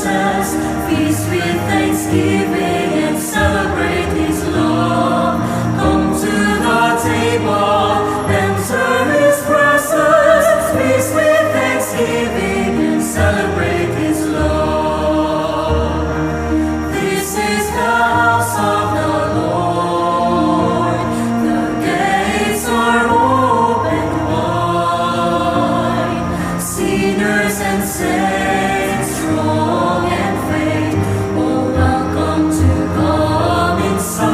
expresses. Feast with thanksgiving and celebrate His love. Come to the table, enter His presence. Feast with thanksgiving and celebrate His love. This is the house of the Lord. The gates are open wide. Sinners and saints, strong and faint, all welcome to come inside.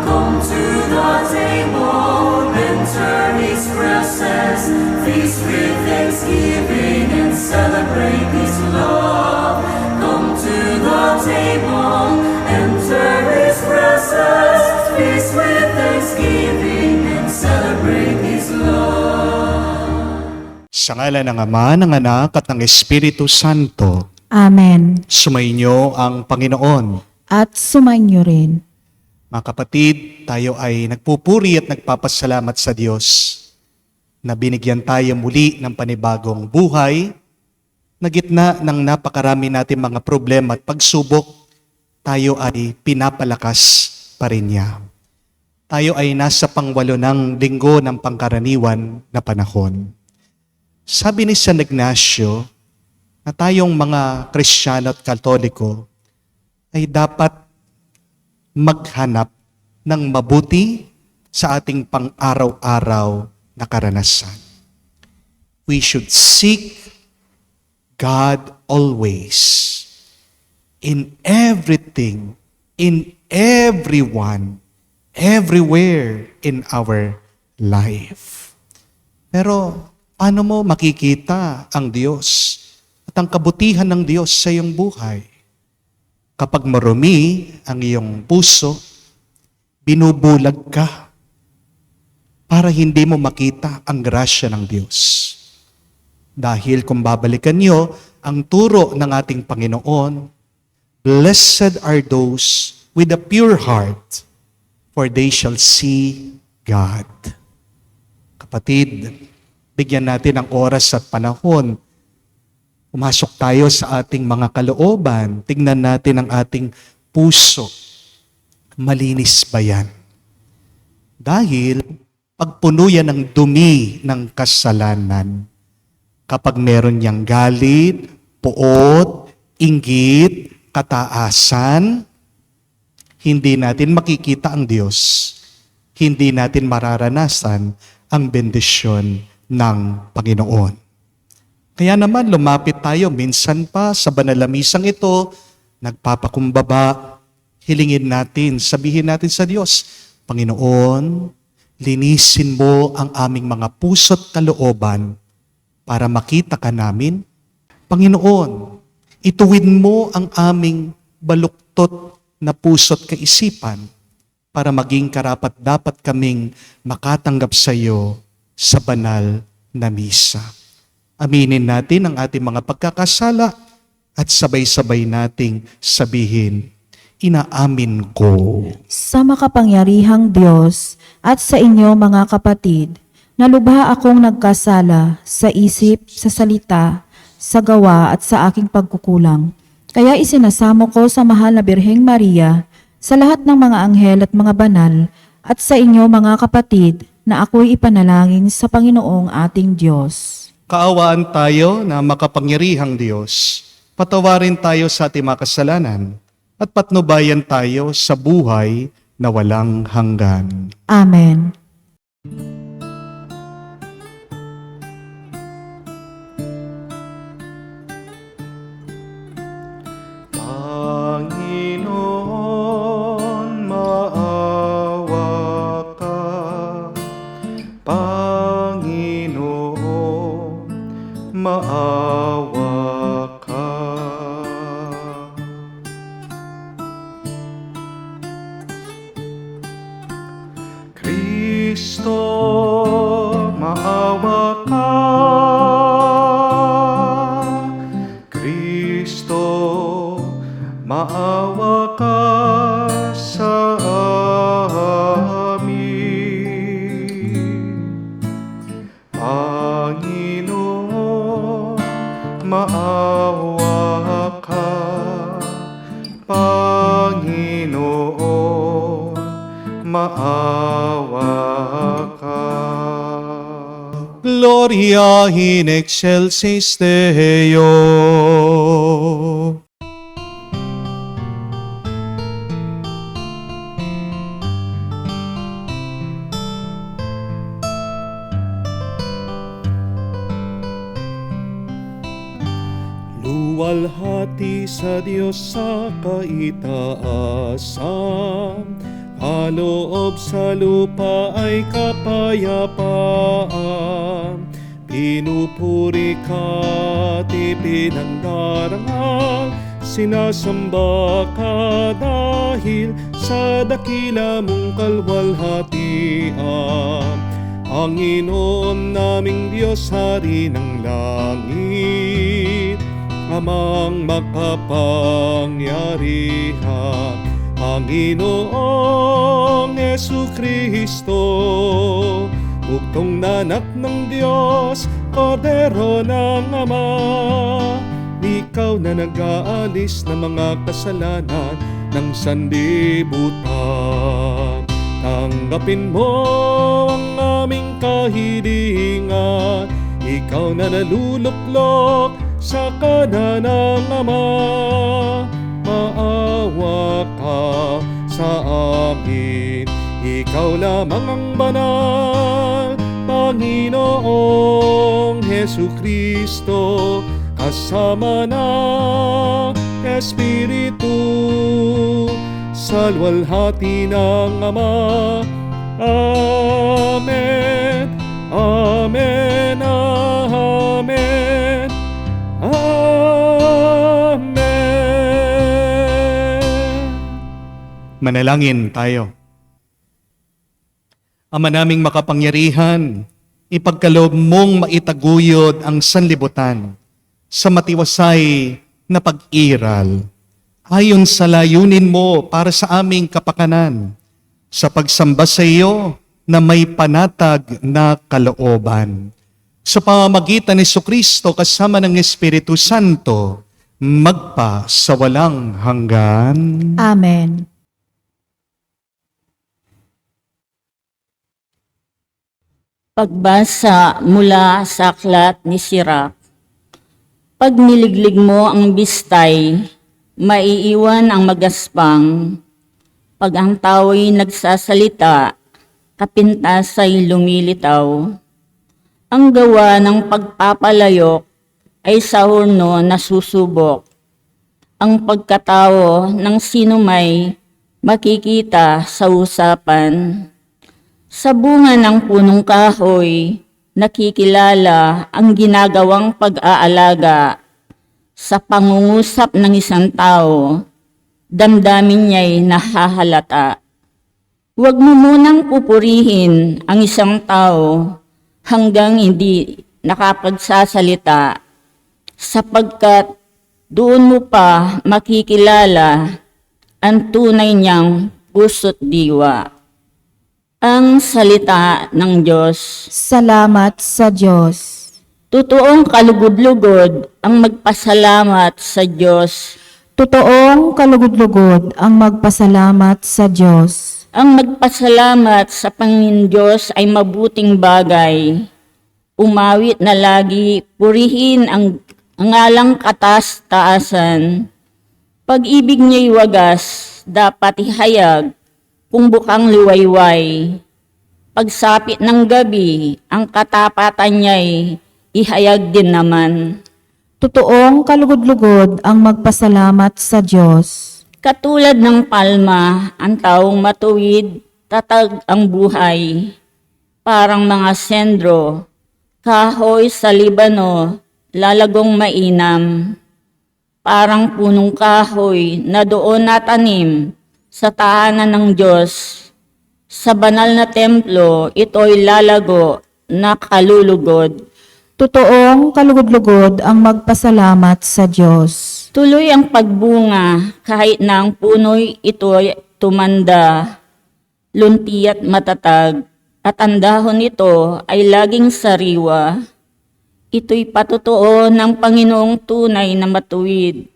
Come to the table, enter His presence. Feast with thanksgiving and celebrate His love. Come to the table, enter His presence. Feast with thanksgiving and celebrate His love. Sa ngalan ng Ama, ng Anak, at ng Espiritu Santo, Amen. sumainyo ang Panginoon. At sumainyo rin. Mga kapatid, tayo ay nagpupuri at nagpapasalamat sa Diyos na binigyan tayo muli ng panibagong buhay na gitna ng napakarami natin mga problema at pagsubok, tayo ay pinapalakas pa rin niya. Tayo ay nasa pangwalo ng linggo ng pangkaraniwan na panahon. Sabi ni San Ignacio na tayong mga Kristiyano at Katoliko ay dapat maghanap ng mabuti sa ating pang-araw-araw na karanasan. We should seek God always, in everything, in everyone, everywhere in our life. Pero paano mo makikita ang Diyos at ang kabutihan ng Diyos sa iyong buhay? Kapag marumi ang iyong puso, binubulag ka para hindi mo makita ang grasya ng Diyos. Dahil kung babalikan niyo ang turo ng ating Panginoon, blessed are those with a pure heart, for they shall see God. Kapatid, bigyan natin ng oras at panahon. Pumasok tayo sa ating mga kalooban. Tingnan natin ang ating puso. Malinis ba yan? Dahil pagpuno yan ng dumi ng kasalanan. Kapag meron niyang galit, puot, inggit, kataasan, hindi natin makikita ang Diyos. Hindi natin mararanasan ang bendisyon ng Panginoon. Kaya naman lumapit tayo minsan pa sa banal na misang ito, nagpapakumbaba, hilingin natin, sabihin natin sa Diyos, Panginoon, linisin mo ang aming mga puso't kalooban para makita ka namin. Panginoon, ituwid mo ang aming baluktot na puso't kaisipan para maging karapat-dapat kaming makatanggap sa iyo sa banal na misa. Aminin natin ang ating mga pagkakasala at sabay-sabay nating sabihin, inaamin ko. Sa makapangyarihang Diyos at sa inyo mga kapatid, na lubha akong nagkasala sa isip, sa salita, sa gawa at sa aking pagkukulang. Kaya isinasamo ko sa mahal na Birheng Maria, sa lahat ng mga anghel at mga banal, at sa inyo mga kapatid, na ako'y ipanalangin sa Panginoong ating Diyos. Kaawaan tayo na makapangyarihang Diyos. Patawarin tayo sa ating mga kasalanan at patnubayan tayo sa buhay na walang hanggan. Amen. Panginoon, maawa ka. Panginoon, maawa ka. Kristo, maawa ka. Kristo, maawa ka sa amin. Panginoon, maawa ka, Panginoon, maawa ka. Gloria in excelsis Deo. Luwalhati sa Diyos sa kaitaasan, kaloob sa lupa ay kapayapaan. Pinupuri ka at ipinangdarangal, sinasamba ka dahil sa dakila mong kalwalhatian. Panginoon naming Diyos, Hari ng langit, Amang makapangyarihan, Panginoong Jesucristo, buktong na anak ng Diyos, Kordero ng Ama. Ikaw na nag-aalis ng mga kasalanan ng sanlibutan. Tanggapin mo ang aming kahilingan, ikaw na naluluklok sa kanan ng Ama. Maawa ka sa amin, ikaw lamang ang banal, Panginoong Jesucristo, kasama ng Espiritu, sa luwalhati ng Ama. Amen, amen, amen, amen. Manalangin tayo. Ama naming makapangyarihan, ipagkaloob mong maitaguyod ang sanlibutan sa matiwasay na pag-iral, ayon sa layunin mo para sa aming kapakanan, sa pagsamba sa iyo na may panatag na kalooban. Sa pamamagitan ni Jesucristo kasama ng Espiritu Santo, magpa sa walang hanggan. Amen. Pagbasa mula sa aklat ni Sirach. Pag niliglig mo ang bistay, maiiwan ang magaspang. Pag ang tao'y nagsasalita, kapintas ay lumilitaw. Ang gawa ng pagpapalayok ay sa horno na susubok. Ang pagkatao ng sinumay makikita sa usapan. Sa bunga ng punong kahoy, nakikilala ang ginagawang pag-aalaga. Sa pangungusap ng isang tao, damdamin niya'y nahahalata. Huwag mo munang pupurihin ang isang tao hanggang hindi nakapagsasalita, sapagkat doon mo pa makikilala ang tunay niyang puso't diwa. Ang salita ng Diyos. Salamat sa Diyos. Totoong kalugod-lugod ang magpasalamat sa Diyos. Totoong kalugod-lugod ang magpasalamat sa Diyos. Ang magpasalamat sa Panginoon Diyos ay mabuting bagay. Umawit na lagi, purihin ang ngalang katas-taasan. Pag-ibig niya'y wagas, dapat ihayag kung bukang liwayway. Pagsapit ng gabi, ang katapatan niya'y ihayag din naman. Totoong kalugod-lugod ang magpasalamat sa Diyos. Katulad ng palma, ang taong matuwid, tatag ang buhay. Parang mga sendro, kahoy sa Libano, lalagong mainam. Parang punong kahoy na doon natanim sa tahanan ng Diyos. Sa banal na templo, ito'y lalago na kalulugod. Totoong kalugod-lugod ang magpasalamat sa Diyos. Tuloy ang pagbunga kahit na ang puno'y ito'y tumanda, lunti at matatag, at ang dahon nito ay laging sariwa. Ito'y patotoo ng Panginoong tunay na matuwid.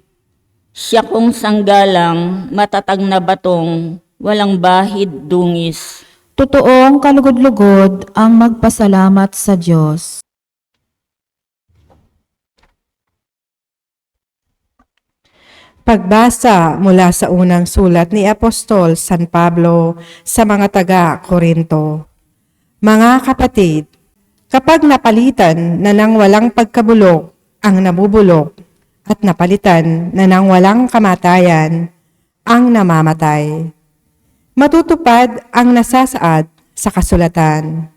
Siya kong sanggalang, matatag na batong, walang bahid dungis. Totoong kalugod-lugod ang magpasalamat sa Diyos. Pagbasa mula sa unang sulat ni Apostol San Pablo sa mga taga-Korinto. Mga kapatid, kapag napalitan na ng walang pagkabulok ang nabubulok at napalitan na ng walang kamatayan ang namamatay, matutupad ang nasasaad sa kasulatan.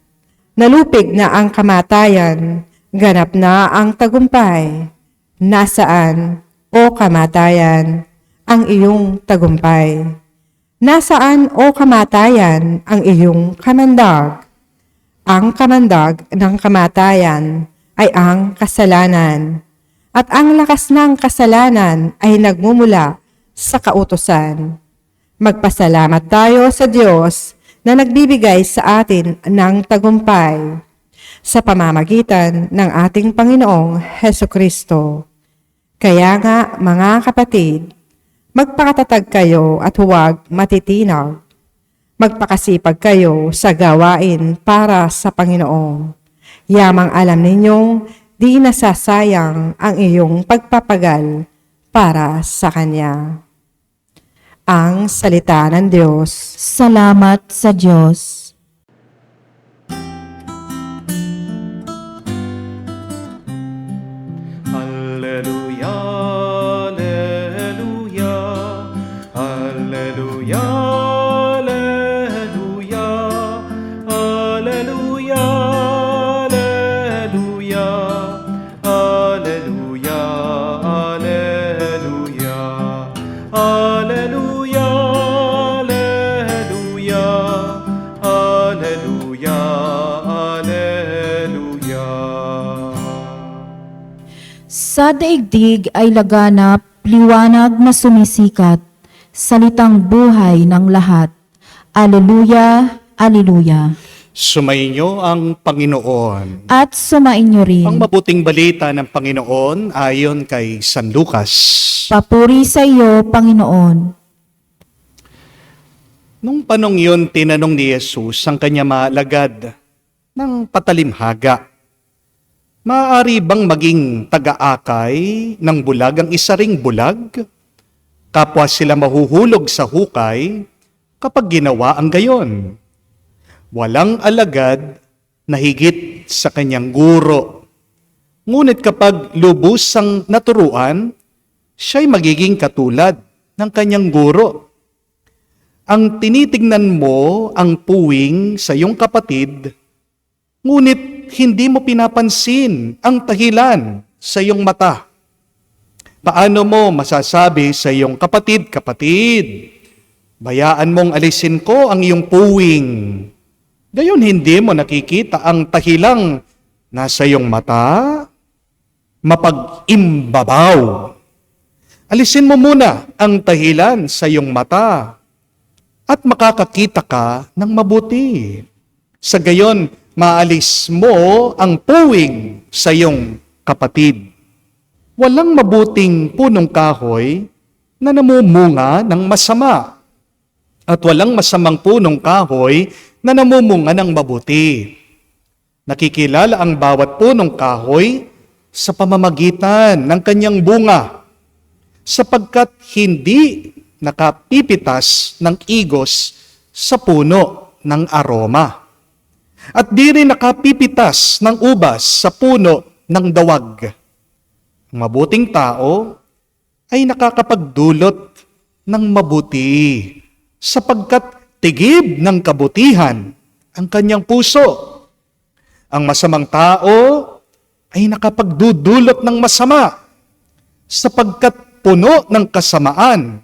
Nalupig na ang kamatayan, ganap na ang tagumpay. Nasaan, o kamatayan, ang iyong tagumpay? Nasaan, o kamatayan, ang iyong kamandag? Ang kamandag ng kamatayan ay ang kasalanan, at ang lakas ng kasalanan ay nagmumula sa kautusan. Magpasalamat tayo sa Diyos na nagbibigay sa atin ng tagumpay sa pamamagitan ng ating Panginoong Hesukristo. Kaya nga, mga kapatid, magpakatatag kayo at huwag matitinag. Magpakasipag kayo sa gawain para sa Panginoon. Yamang alam ninyong di nasasayang ang iyong pagpapagal para sa Kanya. Ang salita ng Diyos. Salamat sa Diyos. Alleluia, alleluia, alleluia, alleluia, alleluia, alleluia, alleluia, alleluia, alleluia, alleluia, alleluia, alleluia. Sa daigdig ay laganap, liwanag na sumisikat, salitang buhay ng lahat. Aleluya, aleluya. Sumainyo ang Panginoon. At sumainyo rin. Ang mabuting balita ng Panginoon ayon kay San Lucas. Papuri sa iyo, Panginoon. Nung panong yun, tinanong ni Jesus ang kanya maalagad ng patalimhaga. Maaari bang maging taga-akay ng bulag ang isa ring bulag? Kapwa sila mahuhulog sa hukay kapag ginawa ang gayon. Walang alagad na higit sa kanyang guro. Ngunit kapag lubos ang naturuan, siya'y magiging katulad ng kanyang guro. Ang tinitingnan mo ang puwing sa iyong kapatid, ngunit hindi mo pinapansin ang tahilan sa iyong mata. Paano mo masasabi sa iyong kapatid, bayaan mong alisin ko ang iyong puwing. Gayon hindi mo nakikita ang tahilang nasa iyong mata? Mapag-imbabaw. Alisin mo muna ang tahilan sa iyong mata at makakakita ka ng mabuti. Sa gayon, maalis mo ang puwing sa iyong kapatid. Walang mabuting punong kahoy na namumunga ng masama. At walang masamang punong kahoy na namumunga ng mabuti. Nakikilala ang bawat punong kahoy sa pamamagitan ng kanyang bunga, sapagkat hindi nakapipitas ng igos sa puno ng aroma. At di rin nakapipitas ng ubas sa puno ng dawag. Ang mabuting tao ay nakakapagdulot ng mabuti, sapagkat tigib ng kabutihan ang kanyang puso. Ang masamang tao ay nakapagdudulot ng masama, sapagkat puno ng kasamaan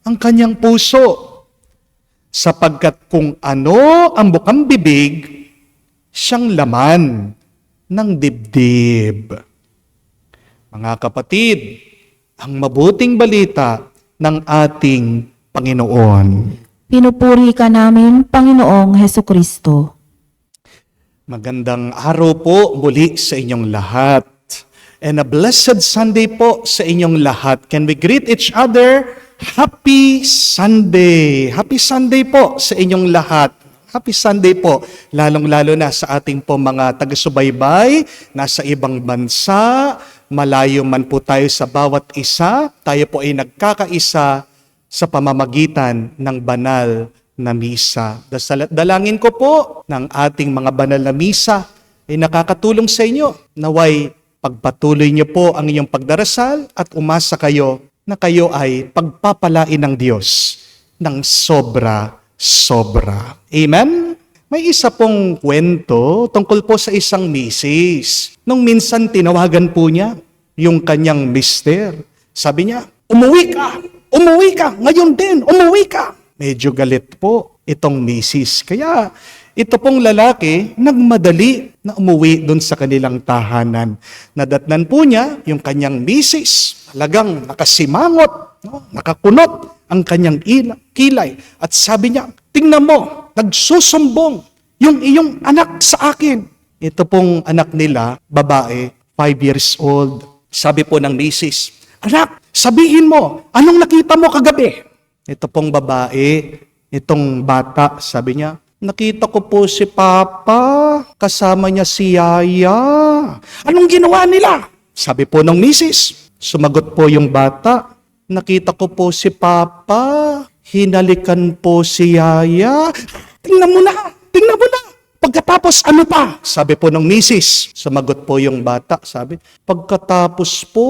ang kanyang puso. Sapagkat kung ano ang bukang bibig, siyang laman ng dibdib. Mga kapatid, ang mabuting balita ng ating Panginoon. Pinupuri ka namin, Panginoong Hesukristo. Magandang araw po muli sa inyong lahat. And a blessed Sunday po sa inyong lahat. Can we greet each other? Happy Sunday! Happy Sunday po sa inyong lahat. Happy Sunday po, lalong-lalo na sa ating po mga taga-subaybay, nasa ibang bansa, malayo man po tayo sa bawat isa, tayo po ay nagkakaisa sa pamamagitan ng banal na misa. Dalangin ko po ng ating mga banal na misa ay nakakatulong sa inyo. Naway pagpatuloy niyo po ang inyong pagdarasal at umasa kayo na kayo ay pagpapalain ng Diyos ng sobra-sobra. Amen? May isa pong kwento tungkol po sa isang misis. Nung minsan tinawagan po niya yung kanyang mister. Sabi niya, umuwi ka! Umuwi ka! Ngayon din! Umuwi ka! Medyo galit po itong misis. Kaya ito pong lalaki nagmadali na umuwi doon sa kanilang tahanan. Nadatnan po niya yung kanyang misis. Talagang nakasimangot, no? Nakakunot ang kanyang kilay. At sabi niya, tingnan mo, nagsusumbong yung iyong anak sa akin. Ito pong anak nila, babae, 5 years old. Sabi po ng misis, anak, sabihin mo, anong nakita mo kagabi? Ito pong babae, itong bata, sabi niya, nakita ko po si Papa, kasama niya si Yaya. Anong ginawa nila? Sabi po ng misis. Sumagot po yung bata, nakita ko po si Papa, hinalikan po si Yaya. Tingnan mo na, tingnan mo na. Pagkatapos ano pa? Sabi po ng misis. Sumagot po yung bata, sabi, pagkatapos po,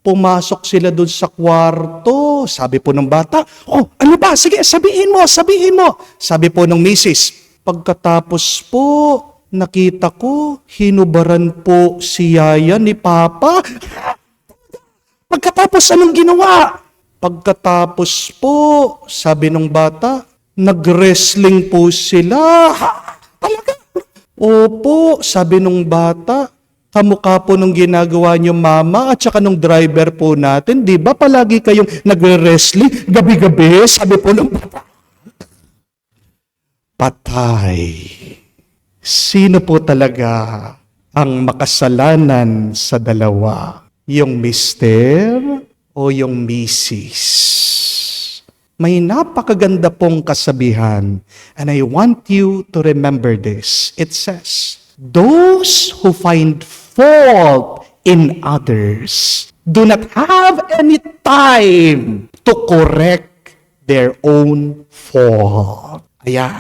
pumasok sila doon sa kwarto. Sabi po ng bata, oh, ano ba? Sige, sabihin mo, sabihin mo. Sabi po ng misis, pagkatapos po, nakita ko, hinubaran po si Yaya ni Papa. Pagkatapos, anong ginawa? Pagkatapos po, sabi ng bata, nag-wrestling po sila. Talaga? Opo, sabi ng bata, kamukha po nung ginagawa niyo mama at saka nung driver po natin. Di ba palagi kayong nagre-wrestling gabi-gabi? Sabi po ng bata. Patay. Sino po talaga ang makasalanan sa dalawa? Yung mister o yung misis? May napakaganda pong kasabihan and I want you to remember this. It says, those who find fault in others do not have any time to correct their own fault. Ayan.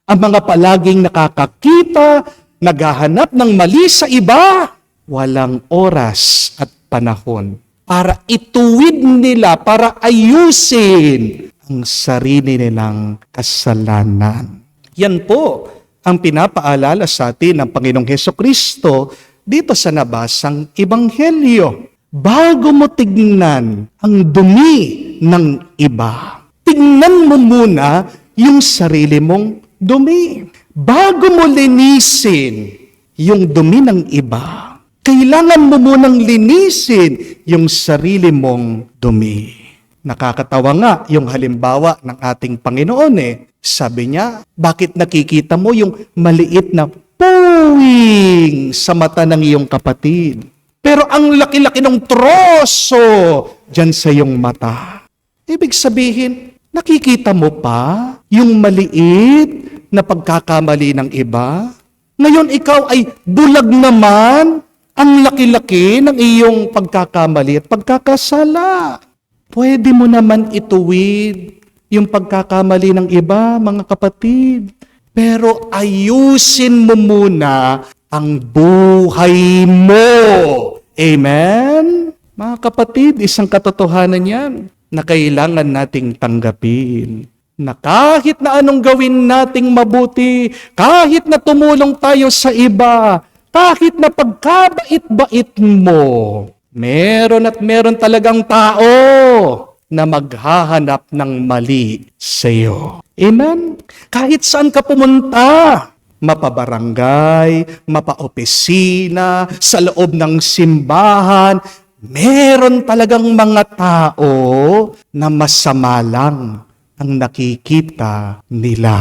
Ang mga palaging nakakakita, naghahanap ng mali sa iba, walang oras at panahon para ituwid nila, para ayusin ang sarili nilang kasalanan. Yan po ang pinapaalala sa atin ng Panginoong Hesukristo dito sa nabasang Ebanghelyo. Bago mo tignan ang dumi ng iba, tignan mo muna yung sarili mong dumi. Bago mo linisin yung dumi ng iba, kailangan mo munang linisin yung sarili mong dumi. Nakakatawa nga yung halimbawa ng ating Panginoon Sabi niya, bakit nakikita mo yung maliit na puwing sa mata ng iyong kapatid? Pero ang laki-laki ng troso dyan sa iyong mata. Ibig sabihin, nakikita mo pa yung maliit na pagkakamali ng iba? Ngayon ikaw ay bulag naman ang laki-laki ng iyong pagkakamali at pagkakasala. Pwede mo naman ituwid yung pagkakamali ng iba, mga kapatid. Pero ayusin mo muna ang buhay mo. Amen? Mga kapatid, isang katotohanan yan na kailangan nating tanggapin. Na kahit na anong gawin nating mabuti, kahit na tumulong tayo sa iba, kahit na pagkabait-bait mo, meron at meron talagang tao na maghahanap ng mali sa iyo. Amen? Kahit saan ka pumunta, mapabarangay, mapaopisina, sa loob ng simbahan, meron talagang mga tao na masama lang ang nakikita nila.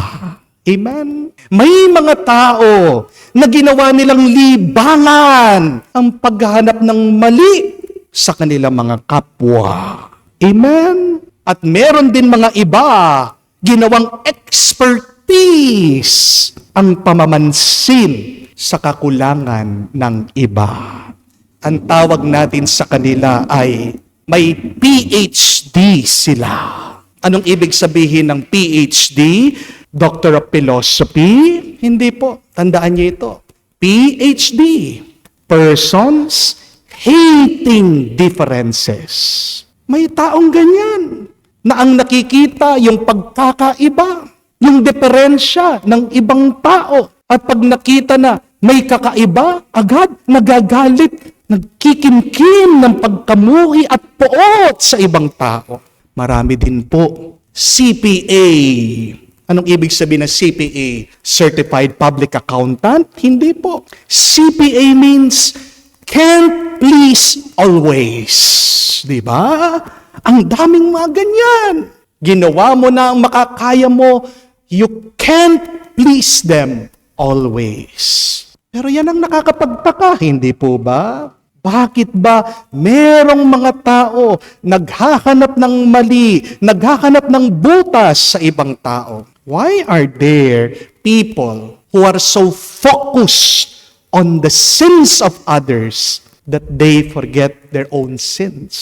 Amen? May mga tao na ginawa nilang libangan ang paghahanap ng mali sa kanilang mga kapwa. Amen? At meron din mga iba ginawang expertise ang pamamansin sa kakulangan ng iba. Ang tawag natin sa kanila ay may PhD sila. Anong ibig sabihin ng PhD? Doctor of Philosophy? Hindi po. Tandaan niyo ito. PhD. Persons hating differences. May taong ganyan na ang nakikita yung pagkakaiba, yung diferensya ng ibang tao. At pag nakita na may kakaiba, agad nagagalit, nagkikimkim ng pagkamuhi at poot sa ibang tao. Marami din po CPA. Anong ibig sabihin ng CPA? Certified Public Accountant? Hindi po. CPA means can't please always. Di ba? Ang daming mga ganyan. Ginawa mo na ang makakaya mo, you can't please them always. Pero yan ang nakakapagtaka, hindi po ba? Bakit ba merong mga tao naghahanap ng mali, naghahanap ng butas sa ibang tao? Why are there people who are so focused on the sins of others that they forget their own sins?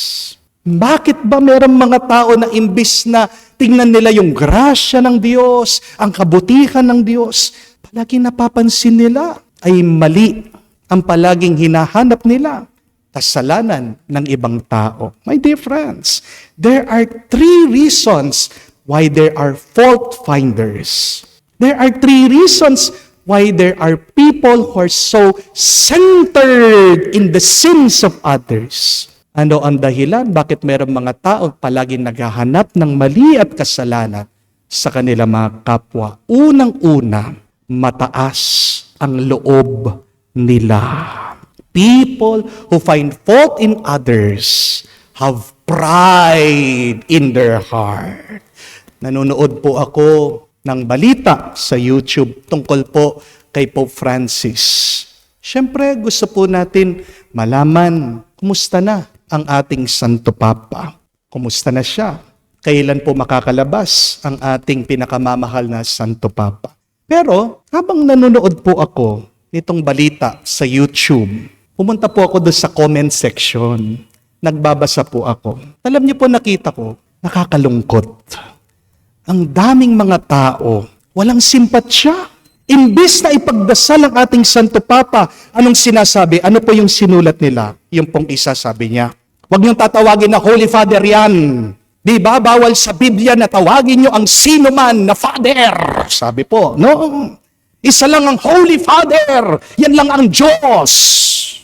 Bakit ba merong mga tao na imbis na tingnan nila yung grasya ng Diyos, ang kabutihan ng Diyos, palaging napapansin nila ay mali ang palaging hinahanap nila, kasalanan ng ibang tao. My dear friends, there are 3 reasons why there are fault finders. There are 3 reasons why there are people who are so centered in the sins of others. Ano ang dahilan? Bakit mayroong mga tao palaging naghahanap ng mali at kasalanan sa kanilang mga kapwa? Unang-una, mataas ang loob nila. People who find fault in others have pride in their heart. Nanonood po ako ng balita sa YouTube tungkol po kay Pope Francis. Siyempre, gusto po natin malaman kumusta na ang ating Santo Papa. Kumusta na siya? Kailan po makakalabas ang ating pinakamamahal na Santo Papa? Pero, habang nanonood po ako nitong balita sa YouTube, pumunta po ako doon sa comment section. Nagbabasa po ako. Alam niyo po, nakita ko, nakakalungkot. Ang daming mga tao, walang simpatsya. Imbis na ipagdasal ang ating Santo Papa, anong sinasabi? Ano po yung sinulat nila? Yung pong isa sabi niya, huwag niyong tatawagin na Holy Father yan. Di ba? Bawal sa Biblia na tawagin niyo ang sino man na Father. Sabi po, no? Isa lang ang Holy Father. Yan lang ang Diyos.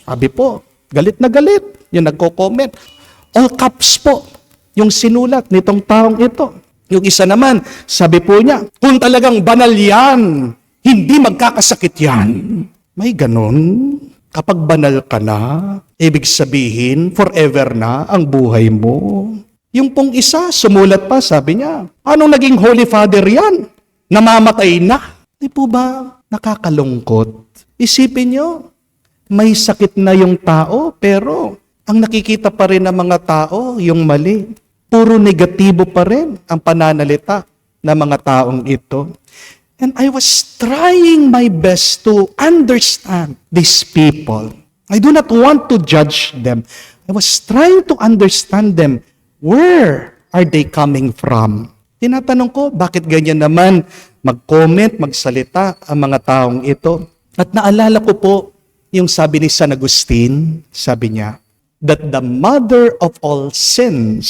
Sabi po, galit na galit. Yung nagko-comment. All caps po yung sinulat nitong taong ito. Yung isa naman, sabi po niya, kung talagang banal yan, hindi magkakasakit yan. May ganun. Kapag banal ka na, ibig sabihin, forever na ang buhay mo. Yung pong isa, sumulat pa, sabi niya, anong naging Holy Father yan? Namamatay na. Di po ba nakakalungkot? Isipin niyo, may sakit na yung tao, pero ang nakikita pa rin ng mga tao, yung mali. Puro negatibo pa rin ang pananalita ng mga taong ito. And I was trying my best to understand these people. I do not want to judge them. I was trying to understand them. Where are they coming from? Tinatanong ko, bakit ganyan naman mag-comment, magsalita ang mga taong ito? At naalala ko po yung sabi ni San Agustin, sabi niya, that the mother of all sins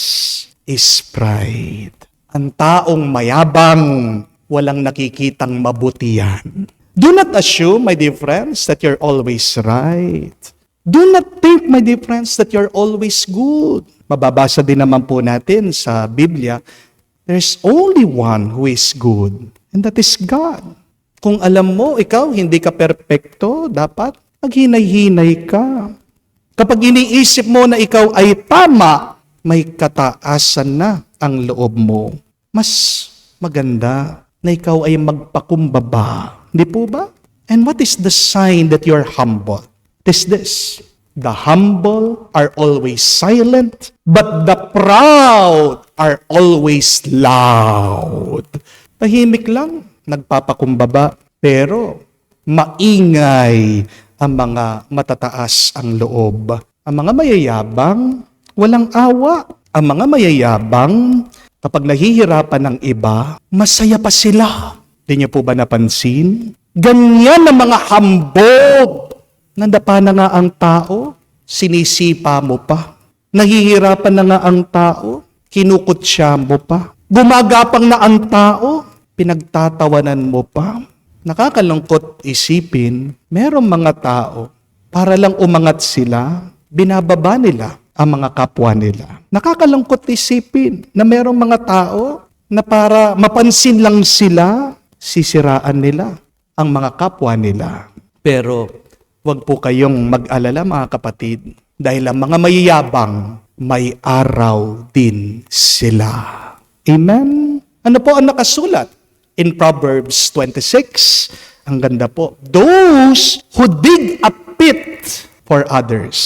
is pride. Ang taong mayabang, walang nakikitang mabutihan. Do not assume, my dear friends, that you're always right. Do not think, my dear friends, that you're always good. Mababasa din naman po natin sa Biblia, there's only one who is good, and that is God. Kung alam mo, ikaw, hindi ka perpekto, dapat maghinay-hinay ka. Kapag iniisip mo na ikaw ay tama, may kataasan na ang loob mo. Mas maganda na ikaw ay magpakumbaba. Hindi po ba? And what is the sign that you're humble? It is this. The humble are always silent, but the proud are always loud. Tahimik lang, nagpapakumbaba, pero maingay ang mga matataas ang loob. Ang mga mayayabang, walang awa. Ang mga mayayabang, kapag nahihirapan ng iba, masaya pa sila. Di niyo po ba napansin? Ganyan ang mga hambog. Nandapa na nga ang tao, sinisipa mo pa. Nahihirapan na nga ang tao, kinukutsya mo pa. Gumagapang na ang tao, pinagtatawanan mo pa. Nakakalungkot isipin, merong mga tao, para lang umangat sila, binababa nila ang mga kapwa nila. Nakakalungkot isipin na merong mga tao na para mapansin lang sila, sisiraan nila ang mga kapwa nila. Pero huwag po kayong mag-alala mga kapatid, dahil ang mga mayayabang, may araw din sila. Amen? Ano po ang nakasulat? In Proverbs 26, ang ganda po, those who dig a pit for others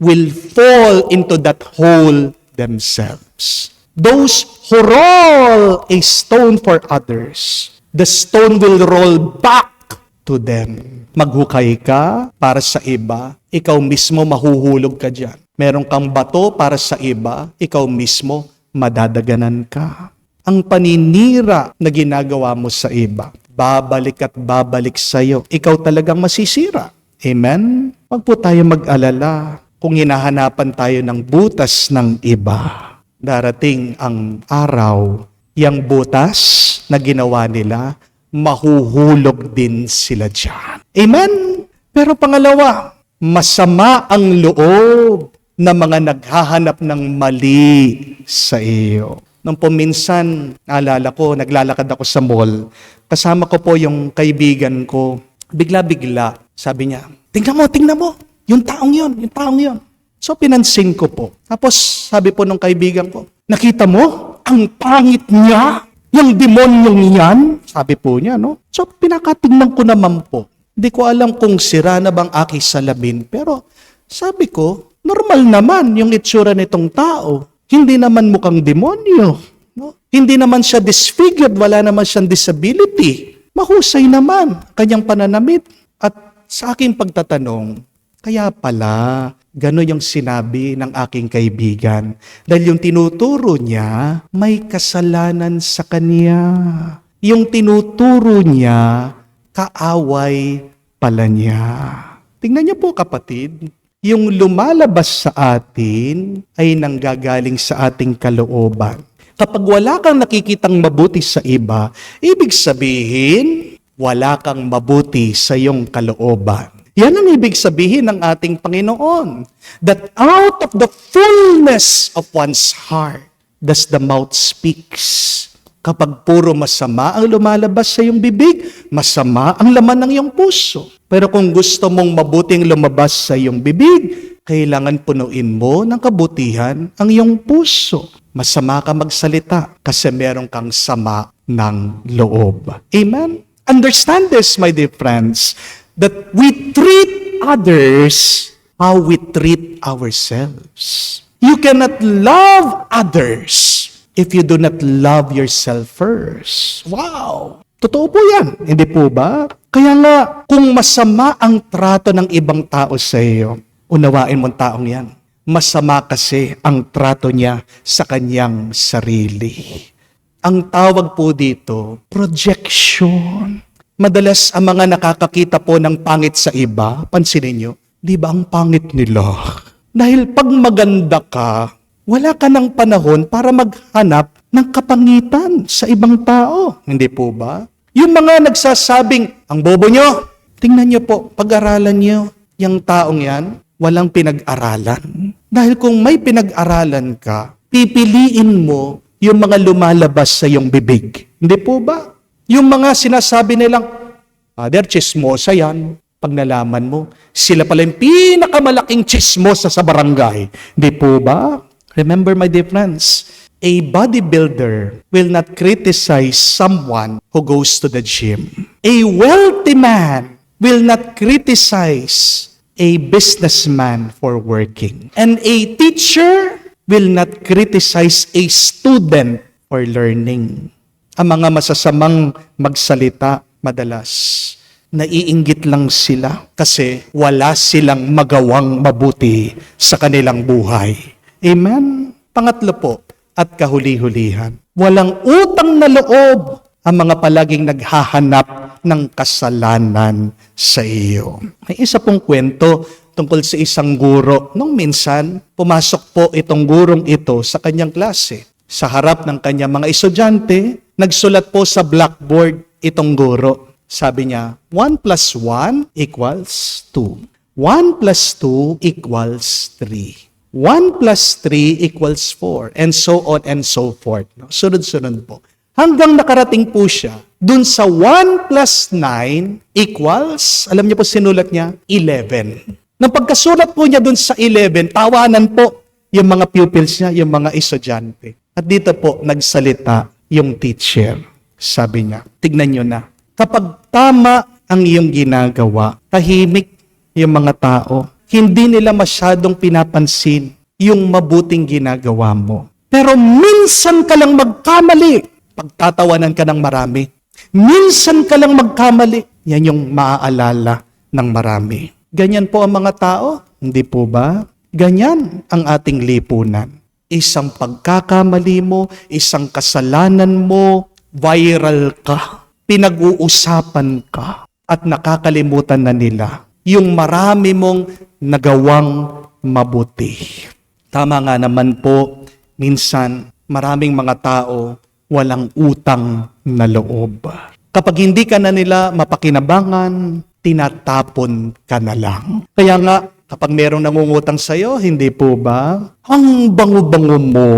will fall into that hole themselves. Those who roll a stone for others, the stone will roll back to them. Maghukay ka para sa iba, ikaw mismo mahuhulog ka dyan. Meron kang bato para sa iba, ikaw mismo madadaganan ka. Ang paninira na ginagawa mo sa iba, babalik at babalik sa'yo. Ikaw talagang masisira. Amen? Huwag po tayo mag-alala kung hinahanapan tayo ng butas ng iba. Darating ang araw, yang butas na ginawa nila, mahuhulog din sila dyan. Amen? Pero pangalawa, masama ang loob na mga naghahanap ng mali sa iyo. Nung minsan, naalala ko, naglalakad ako sa mall, kasama ko po yung kaibigan ko, bigla-bigla, sabi niya, tingnan mo, yung taong yun. So pinansin ko po. Tapos sabi po nung kaibigan ko, nakita mo, ang pangit niya, yung demonyong yan, sabi po niya, no? So pinakatingnan ko naman po. Hindi ko alam kung sira na bang aking salamin, pero sabi ko, normal naman yung itsura nitong tao. Hindi naman mukhang demonyo. No? Hindi naman siya disfigured, wala naman siyang disability. Mahusay naman kanyang pananamit. At sa aking pagtatanong, kaya pala, gano'n yung sinabi ng aking kaibigan. Dahil yung tinuturo niya, may kasalanan sa kanya. Yung tinuturo niya, kaaway pala niya. Tingnan niyo po kapatid, yung lumalabas sa atin ay nanggagaling sa ating kalooban. Kapag wala kang nakikitang mabuti sa iba, ibig sabihin, wala kang mabuti sa iyong kalooban. Yan ang ibig sabihin ng ating Panginoon. That out of the fullness of one's heart, does the mouth speaks. Kapag puro masama ang lumalabas sa iyong bibig, masama ang laman ng iyong puso. Pero kung gusto mong mabuting lumabas sa iyong bibig, kailangan punuin mo ng kabutihan ang iyong puso. Masama ka magsalita kasi meron kang sama ng loob. Amen? Understand this, my dear friends, that we treat others how we treat ourselves. You cannot love others if you do not love yourself first. Wow! Totoo po yan, hindi po ba? Kaya nga, kung masama ang trato ng ibang tao sa iyo, unawain mo ang taong yan. Masama kasi ang trato niya sa kanyang sarili. Ang tawag po dito, projection. Madalas ang mga nakakakita po ng pangit sa iba, pansinin nyo, di ba ang pangit nila? Dahil pag maganda ka, wala ka ng panahon para maghanap ng kapangitan sa ibang tao. Hindi po ba? Yung mga nagsasabing, ang bobo nyo, tingnan nyo po, pag-aralan nyo, yung taong yan, walang pinag-aralan. Dahil kung may pinag-aralan ka, pipiliin mo yung mga lumalabas sa iyong bibig. Hindi po ba? Yung mga sinasabi nilang, they're chismosa yan. Pag nalaman mo, sila pala yung pinakamalaking chismosa sa barangay. Hindi po ba? Remember, my dear friends, A bodybuilder will not criticize someone who goes to the gym. A wealthy man will not criticize a businessman for working. And a teacher will not criticize a student for learning. Ang mga masasamang magsalita madalas, naiinggit lang sila kasi wala silang magawang mabuti sa kanilang buhay. Amen? Pangatlo po, at kahuli-hulihan, walang utang na loob ang mga palaging naghahanap ng kasalanan sa iyo. May isa pong kwento tungkol sa isang guro. Nung minsan, pumasok po itong gurong ito sa kanyang klase. Sa harap ng kanyang mga estudyante, nagsulat po sa blackboard itong guro. Sabi niya, 1 plus 1 equals 2. 1 plus 2 equals 3. 1 plus 3 equals 4. And so on and so forth. No? Sunod-sunod po. Hanggang nakarating po siya dun sa 1 plus 9 equals, alam niyo po sinulat niya, 11. Nang pagkasulat po niya dun sa 11, tawanan po yung mga pupils niya, yung mga estudyante. At dito po nagsalita yung teacher. Sabi niya, tignan niyo na, kapag tama ang iyong ginagawa, tahimik yung mga tao, hindi nila masyadong pinapansin yung mabuting ginagawa mo. Pero minsan ka lang magkamali, pagtatawanan ka ng marami. Minsan ka lang magkamali, yan yung maaalala ng marami. Ganyan po ang mga tao, hindi po ba? Ganyan ang ating lipunan. Isang pagkakamali mo, isang kasalanan mo, viral ka, pinag-uusapan ka, at nakakalimutan na nila yung marami mong nagawang mabuti. Tama nga naman po, minsan maraming mga tao walang utang na loob. Kapag hindi ka na nila mapakinabangan, tinatapon ka na lang. Kaya nga, kapag merong nangungutang sa'yo, hindi po ba? Ang bango-bango mo.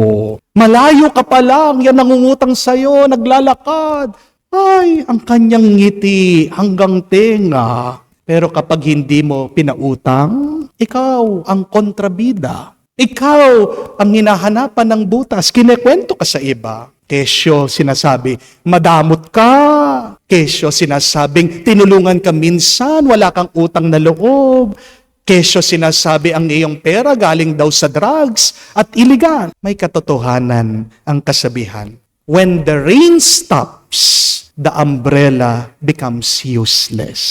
Malayo ka pa lang, yan nangungutang sa'yo, naglalakad. Ay, ang kanyang ngiti hanggang tenga. Pero kapag hindi mo pinautang, ikaw ang kontrabida. Ikaw ang hinahanapan ng butas. Kinekwento ka sa iba. Kesyo sinasabi, madamot ka. Kesyo sinasabing, tinulungan ka minsan, wala kang utang na loob. Kesyo sinasabi, ang iyong pera galing daw sa drugs at iligan. May katotohanan ang kasabihan. When the rain stops, the umbrella becomes useless.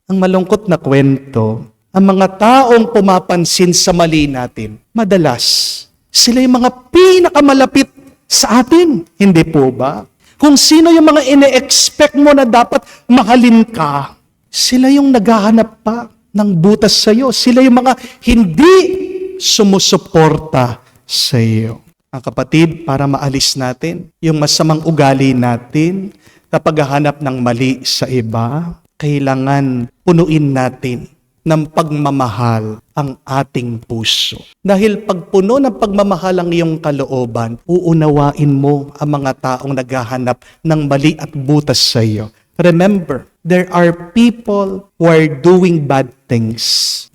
Ang malungkot na kwento, ang mga taong pumapansin sa mali natin, madalas, sila yung mga pinakamalapit sa atin. Hindi po ba? Kung sino yung mga ine-expect mo na dapat mahalin ka, sila yung naghahanap pa ng butas sa iyo. Sila yung mga hindi sumusuporta sa iyo. Ang kapatid, para maalis natin yung masamang ugali natin, kapag hahanap ng mali sa iba, kailangan punuin natin ng pagmamahal ang ating puso. Dahil pag puno ng pagmamahal ang iyong kalooban, uunawain mo ang mga taong naghahanap ng mali at butas sa iyo. Remember, there are people who are doing bad things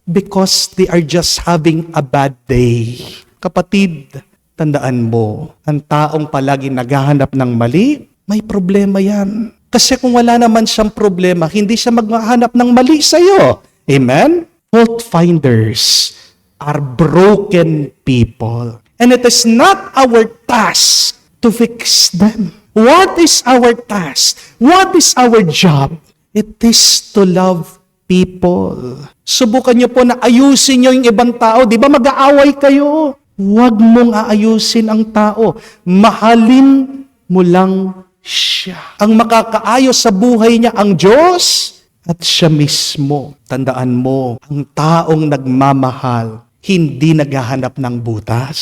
because they are just having a bad day. Kapatid, tandaan mo, ang taong palagi naghahanap ng mali, may problema yan. Kasi kung wala naman siyang problema, hindi siya maghahanap ng mali sa iyo. Amen? Fault finders are broken people. And it is not our task to fix them. What is our task? What is our job? It is to love people. Subukan niyo po na ayusin niyo yung ibang tao. Di ba mag-aaway kayo? Huwag mong aayusin ang tao. Mahalin mo lang siya. Ang makakaayos sa buhay niya, ang Diyos at siya mismo. Tandaan mo, ang taong nagmamahal, hindi naghahanap ng butas.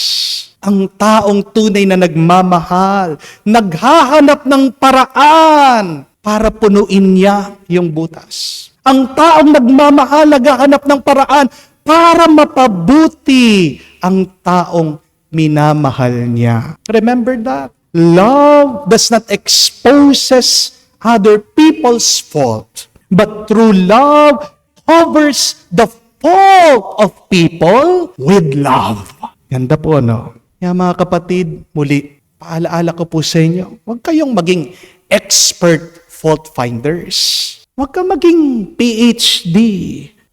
Ang taong tunay na nagmamahal, naghahanap ng paraan para punuin niya yung butas. Ang taong nagmamahal, naghahanap ng paraan para mapabuti ang taong minamahal niya. Remember that. Love does not exposes other people's fault, but true love covers the fault of people with love. Ganda po, no? Kaya mga kapatid, muli, paalaala ko po sa inyo, huwag kayong maging expert fault finders. Huwag kang maging PhD,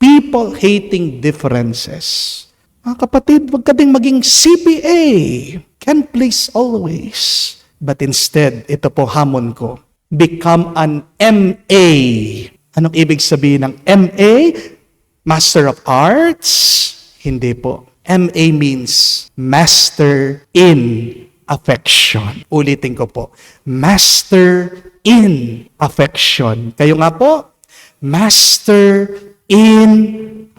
people-hating differences. Mga kapatid, huwag ka ding maging CPA, can please always. But instead, ito po hamon ko, become an MA. Anong ibig sabihin ng MA? Master of Arts? Hindi po. MA means Master in Affection. Ulitin ko po. Master in Affection. Kayo nga po, Master in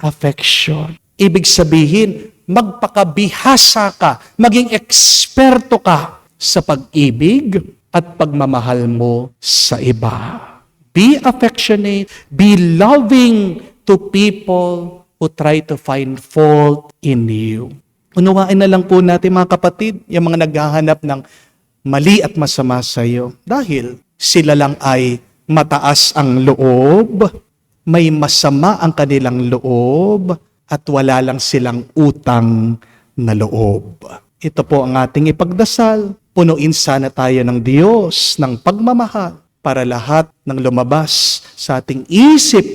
Affection. Ibig sabihin, magpakabihasa ka, maging eksperto ka sa pag-ibig at pagmamahal mo sa iba. Be affectionate, be loving to people who try to find fault in you. Unawain na lang po natin mga kapatid, yung mga naghahanap ng mali at masama sa iyo. Dahil sila lang ay mataas ang loob, may masama ang kanilang loob, at wala lang silang utang na loob. Ito po ang ating ipagdasal. Punuin sana tayo ng Diyos ng pagmamahal para lahat ng lumabas sa ating isip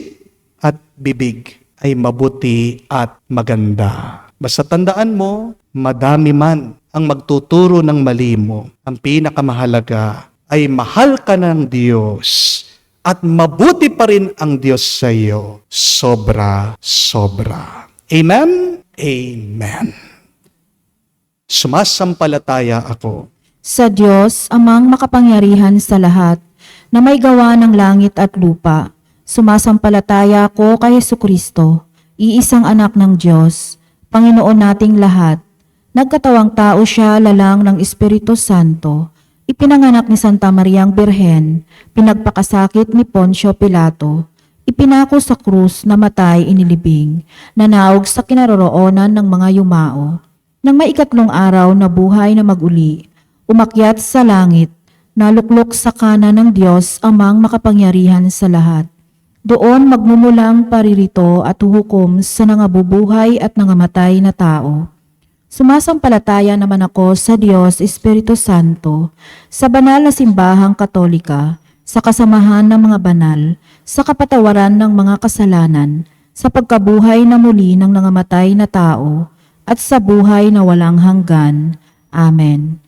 at bibig ay mabuti at maganda. Basta tandaan mo, madami man ang magtuturo ng mali mo. Ang pinakamahalaga ay mahal ka ng Diyos at mabuti pa rin ang Diyos sa iyo. Sobra-sobra. Amen? Amen. Sumasampalataya ako Sa Diyos, amang makapangyarihan sa lahat, na may gawa ng langit at lupa. Sumasampalataya ako kay Jesucristo, iisang anak ng Diyos, Panginoon nating lahat. Nagkatawang tao siya lalang ng Espiritu Santo. Ipinanganak ni Santa Mariang Birhen, pinagpakasakit ni Poncio Pilato, ipinako sa krus, namatay, inilibing, nanaog sa kinaroroonan ng mga yumao. Nang maikatlong araw na buhay na maguli, umakyat sa langit, naluklok sa kanan ng Diyos amang makapangyarihan sa lahat. Doon magmumulang paririto at huhukom sa nangabubuhay at nangamatay na tao. Sumasampalataya naman ako sa Diyos Espiritu Santo, sa banal na simbahang Katolika, sa kasamahan ng mga banal, sa kapatawaran ng mga kasalanan, sa pagkabuhay na muli ng nangamatay na tao, at sa buhay na walang hanggan. Amen.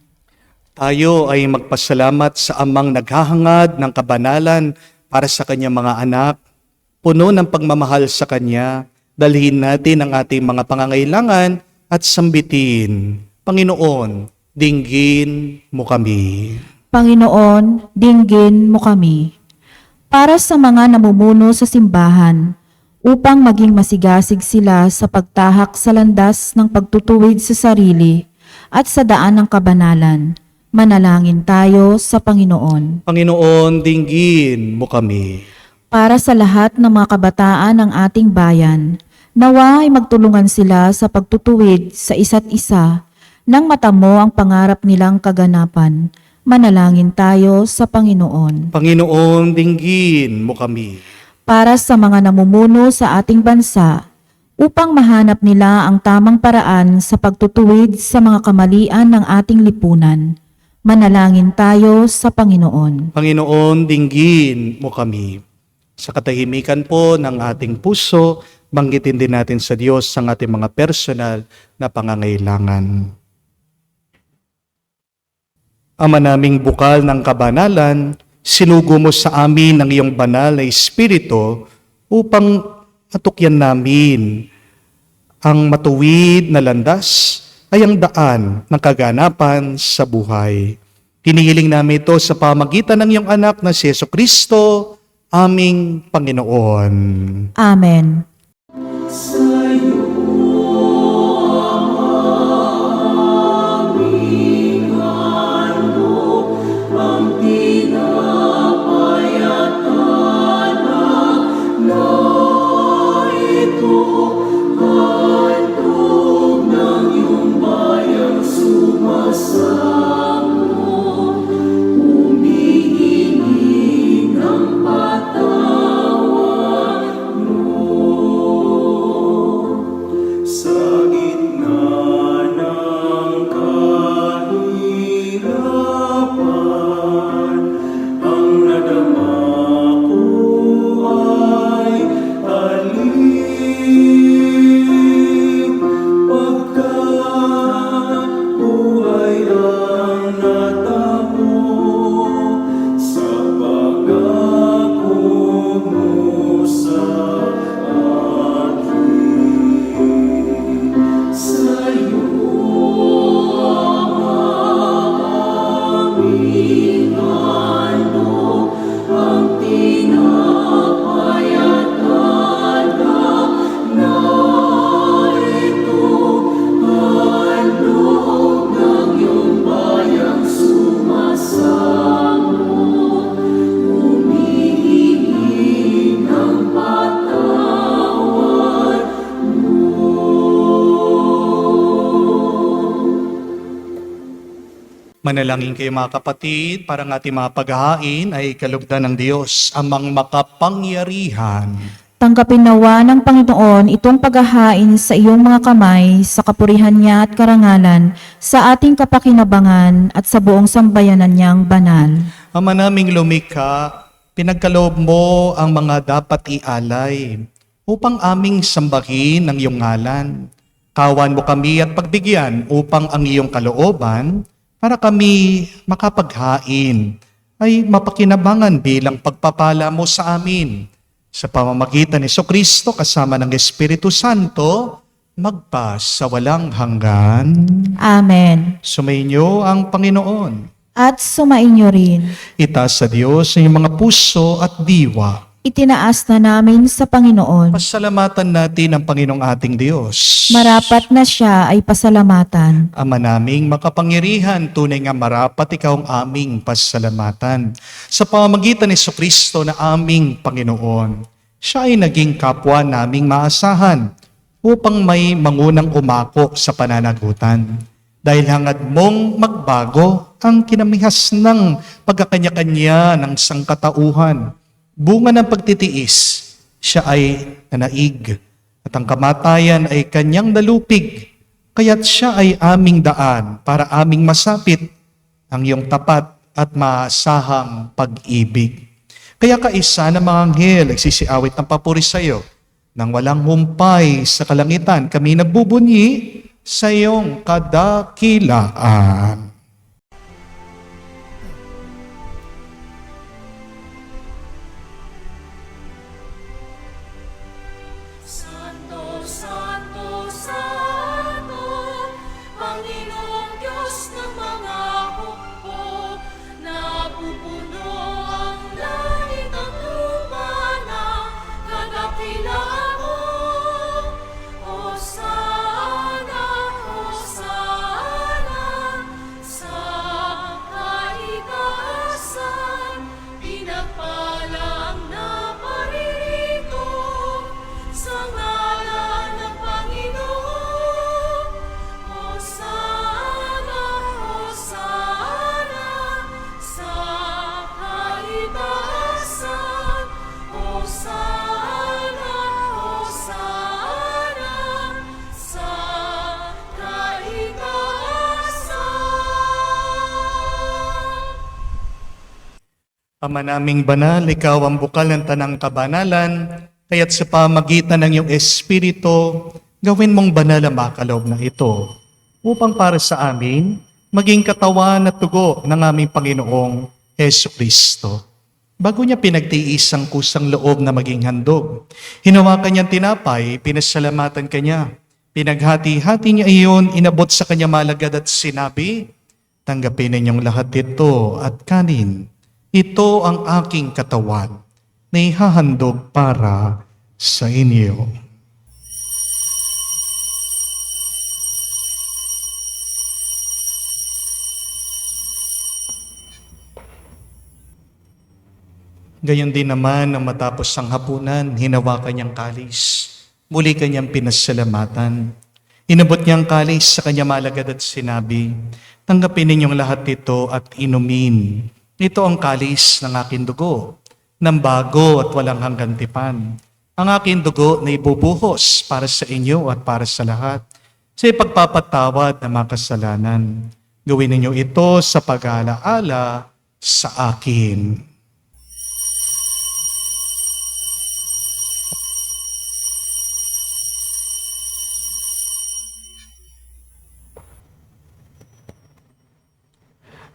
tayo ay magpasalamat sa amang naghahangad ng kabanalan para sa kanyang mga anak, puno ng pagmamahal sa kanya. Dalhin natin ang ating mga pangangailangan at sambitin. Panginoon, dinggin mo kami. Panginoon, dinggin mo kami. Para sa mga namumuno sa simbahan, upang maging masigasig sila sa pagtahak sa landas ng pagtutuwid sa sarili at sa daan ng kabanalan, manalangin tayo sa Panginoon. Panginoon, dinggin mo kami. Para sa lahat ng mga kabataan ng ating bayan, nawa ay magtulungan sila sa pagtutuwid sa isa't isa nang matamo ang pangarap nilang kaganapan. Manalangin tayo sa Panginoon. Panginoon, dinggin mo kami. Para sa mga namumuno sa ating bansa, upang mahanap nila ang tamang paraan sa pagtutuwid sa mga kamalian ng ating lipunan. Manalangin tayo sa Panginoon. Panginoon, dinggin mo kami. Sa katahimikan po ng ating puso, banggitin din natin sa Diyos ang ating mga personal na pangangailangan. Ama naming bukal ng kabanalan, sinugo mo sa amin ang iyong banal na Espiritu upang matukyan namin ang matuwid na landas ay ang daan ng kaganapan sa buhay. Hinihiling namin ito sa pamagitan ng iyong anak na si Jesucristo, aming Panginoon. Amen. Manalangin kayo mga kapatid, para ng ating mga paghahain ay kalugdan ng Diyos, amang makapangyarihan. Tanggapin nawa ng Panginoon itong paghahain sa iyong mga kamay sa kapurihan niya at karangalan sa ating kapakinabangan at sa buong sambayanan niyang banal. Ama naming lumikha, pinagkaloob mo ang mga dapat ialay upang aming sambahin ang iyong ngalan. Kawan mo kami at pagbigyan upang ang iyong kalooban para kami makapaghain ay mapakinabangan bilang pagpapala mo sa amin. Sa pamamagitan ni Kristo kasama ng Espiritu Santo, magpa sa walang hanggan. Amen. Sumainyo ang Panginoon. At sumainyo rin. Itaas sa Diyos ang iyong mga puso at diwa. Itinaas na namin sa Panginoon. Pasalamatan natin ang Panginoong ating Diyos. Marapat na siya ay pasalamatan. Ama naming makapangyarihan, tunay nga marapat ikaw ang aming pasalamatan. Sa pamamagitan ni Kristo na aming Panginoon, siya ay naging kapwa naming maasahan upang may mangunang umako sa pananagutan. Dahil hangad mong magbago ang kinamihas ng pagkakanya-kanya ng sangkatauhan. Bunga ng pagtitiis, siya ay nanaig at ang kamatayan ay kanyang nalupig. Kaya't siya ay aming daan para aming masapit ang iyong tapat at maasahang pag-ibig. Kaya kaisa ng mga anghel nagsisiawit ng papuri sa iyo. Nang walang humpay sa kalangitan, kami nagbubunyi sa iyong kadakilaan. Santo, Santo, Santo, Panginoong Diyos ng mga hukbo, napupuno ang langit at lupa ng kadakilaan mo. Hosana, Hosana, sa kaitaasan, pinagpala ang naparito. Sa ngalan ng Panginoon, Hosana, Hosana, sa kaitaasan, Hosana, Hosana, sa kaitaasan. Ama naming banal, ikaw ang bukal ng tanang kabanalan, kaya't sa pamagitan ng iyong Espiritu, gawin mong banal ang makaloob na ito, upang para sa amin, maging katawan at tugo ng aming Panginoong Heso Kristo. Bago niya pinagtiis ang kusang loob na maging handog, hinawakan niyang tinapay, pinasalamatan kanya. Pinaghati-hati niya iyon, inabot sa kanya malagad at sinabi, tanggapin ninyong lahat ito at kanin. Ito ang aking katawan na ihahandog para sa inyo. Gayon din naman nang matapos ang hapunan, hinawakan niyang kalis. Muli kanyang pinasalamatan. Inabot niyang kalis sa kanya malagad at sinabi, tanggapin ninyong lahat ito at inumin. Ito ang kalis ng aking dugo, ng bago at walang hanggang tipan. Ang aking dugo na ibubuhos para sa inyo at para sa lahat, sa ipagpapatawad ng mga kasalanan. Gawin ninyo ito sa pag-aalaala sa akin.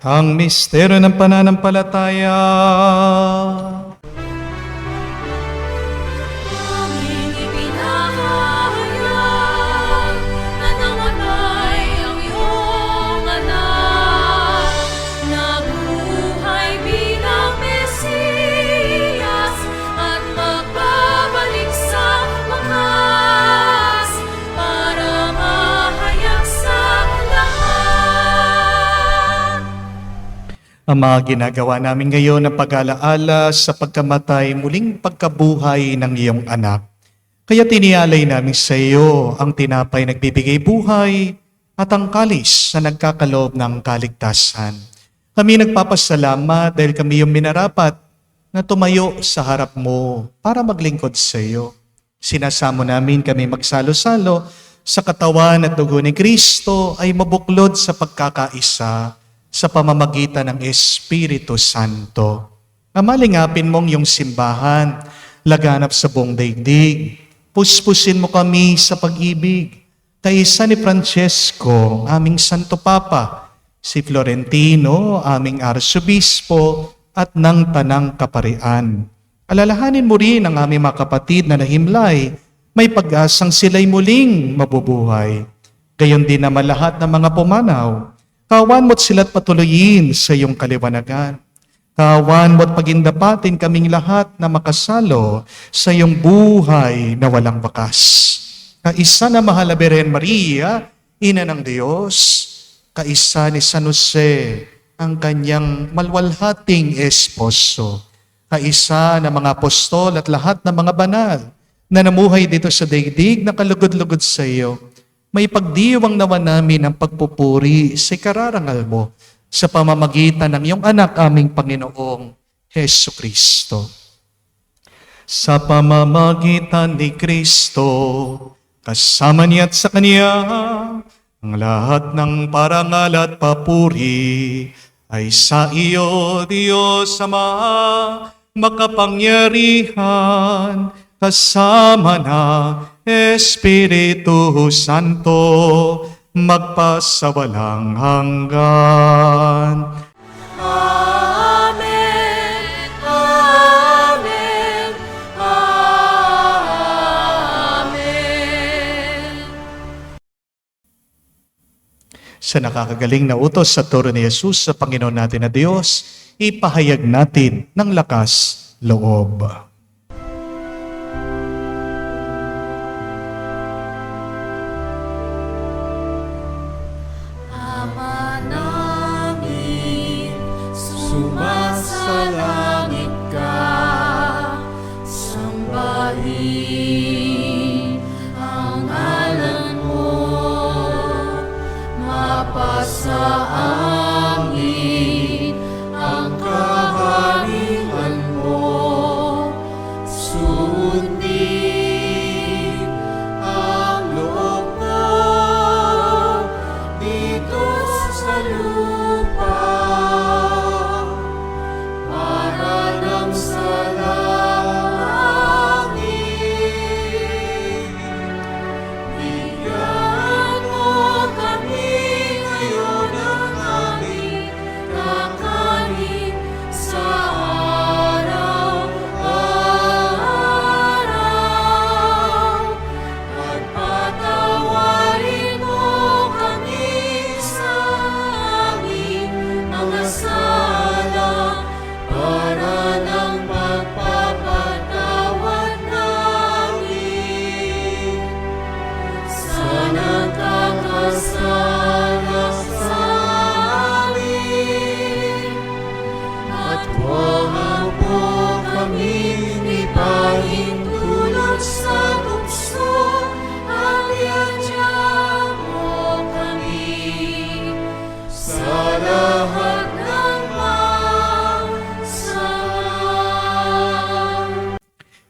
Ang misteryo ng pananampalataya. Aming ipinahayag na namatay ang iyong anak, nabuhay bilang Mesiyas at magbabalik sa wakas para mahayag sa lahat. Ang mga ginagawa namin ngayon ng pag-alaala sa pagkamatay muling pagkabuhay ng iyong anak. Kaya tinialay namin sa iyo ang tinapay nagbibigay buhay at ang kalis na nagkakaloob ng kaligtasan. Kami nagpapasalamat dahil kami yung minarapat na tumayo sa harap mo para maglingkod sa iyo. Sinasamo namin kami magsalo-salo sa katawan at dugo ni Kristo ay mabuklod sa pagkakaisa sa pamamagitan ng Espiritu Santo. Amalingapin mong yung simbahan, laganap sa buong daigdig. Puspusin mo kami sa pag-ibig. Kaisa ni Francesco, aming Santo Papa, si Florentino, aming Arsobispo, at ng Tanang Kaparian. Alalahanin mo rin ang aming mga kapatid na nahimlay, may pag-asang sila'y muling mabubuhay. Gayon din naman lahat ng mga pumanaw. Kawan mo't sila't patuloyin sa iyong kaliwanagan. Kawan mo't pagindapatin kaming lahat na makasalo sa iyong buhay na walang wakas. Kaisa na mahal na Birhen Maria, Ina ng Diyos, kaisa ni San Jose, ang kanyang malwalhating esposo, kaisa ng mga apostol at lahat ng mga banal na namuhay dito sa daigdig na kalugod-lugod sa iyo, may pagdiwang naman namin ang pagpupuri sa kararangal mo sa pamamagitan ng iyong anak aming Panginoong Hesu Kristo. Sa pamamagitan ni Kristo, kasama niya at sa Kanya, ang lahat ng parangal at papuri ay sa iyo, Diyos Ama, makapangyarihan, kasama na Espiritu Santo, magpasawalang hanggan. Amen. Amen. Amen. Sa nakakagaling na utos sa turo ni Jesus sa Panginoon natin na Diyos, ipahayag natin ng lakas loob. Ama namin, sumasalangit ka, sambahin ang ngalan mo, mapasa amin ang kaharian mo, sundin ang loob mo dito sa lupa para nang sa langit. Bigyan mo kami ngayon ng aming kakanin sa araw-araw at patawarin mo kami sa aming mga sala para ng pagpapatawad namin sa nagkakasala sa amin. At huwag mo kami ipahintulot sa tukso, at iadya mo kami sa lahat ng masama.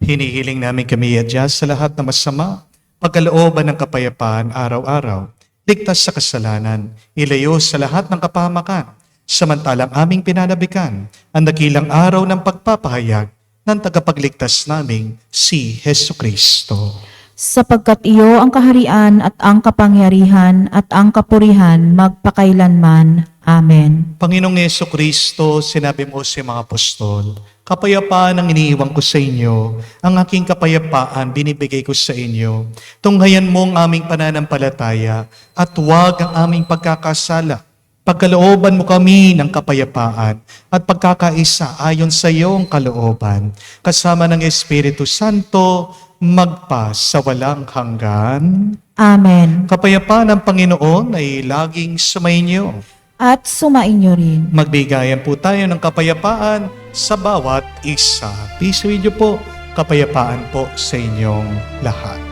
Hinihiling namin kami adya sa lahat na masama, pagkalooban ng kapayapaan araw-araw, ligtas sa kasalanan, ilayo sa lahat ng kapahamakan, samantalang aming pinanabikan ang dakilang araw ng pagpapahayag ng tagapagligtas naming si Hesu Kristo. Sapagkat iyo ang kaharian at ang kapangyarihan at ang kapurihan magpakailanman. Amen. Panginoong Hesu Kristo, sinabi mo sa mga apostol, kapayapaan ang iniiwan ko sa inyo, ang aking kapayapaan binibigay ko sa inyo. Tunghayan mo ang aming pananampalataya at huwag ang aming pagkakasala. Pagkalooban mo kami ng kapayapaan at pagkakaisa ayon sa iyong kalooban, kasama ng Espiritu Santo, magpa sa walang hanggan. Amen. Kapayapaan ng Panginoon ay laging sumainyo. At sumainyo rin. Magbigayan po tayo ng kapayapaan sa bawat isa. Peace with you po. Kapayapaan po sa inyong lahat.